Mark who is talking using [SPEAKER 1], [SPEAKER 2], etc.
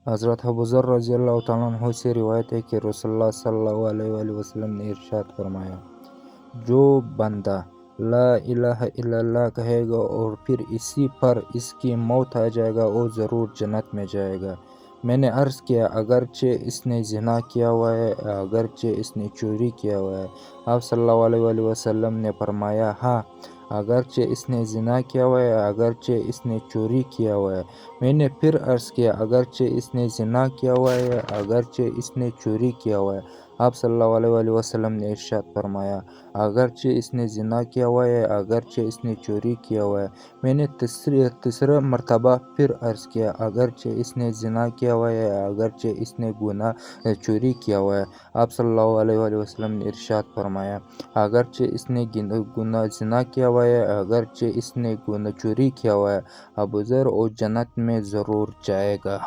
[SPEAKER 1] حضرت ابوذر رضی اللہ تعالیٰ عنہ سے روایت ہے کہ رسول اللہ صلی اللہ علیہ وآلہ وسلم نے ارشاد فرمایا، جو بندہ لا الہ الا اللہ کہے گا اور پھر اسی پر اس کی موت آ جائے گا وہ ضرور جنت میں جائے گا۔ میں نے عرض کیا اگرچہ اس نے زنا کیا ہوا ہے، اگرچہ اس نے چوری کیا ہوا ہے؟ آپ صلی اللہ علیہ وآلہ وسلم نے فرمایا، ہاں، اگرچہ اس نے زنا کیا ہوا ہے، اگرچہ اس نے چوری کیا ہوا ہے۔ میں نے پھر عرض کیا اگرچہ اس نے زنا کیا ہوا ہے، اگرچہ اس نے چوری کیا ہوا ہے؟ آپ صلی اللہ علیہ وآلہ وسلم نے ارشاد فرمایا، اگرچہ اس نے زنا کیا ہوا ہے، اگرچہ اس نے چوری کیا ہوا ہے۔ میں نے تیسرا مرتبہ پھر عرض کیا اگرچہ اس نے زنا کیا ہوا ہے، اگرچہ اس نے چوری کیا ہوا ہے۔ آپ صلی اللہ علیہ وآلہ وسلم نے ارشاد فرمایا، اگرچہ اس نے زنا کیا ہوا ہے، اگرچہ اس نے چوری کیا ہوا ہے، ابوذر وہ جنت میں ضرور جائے گا۔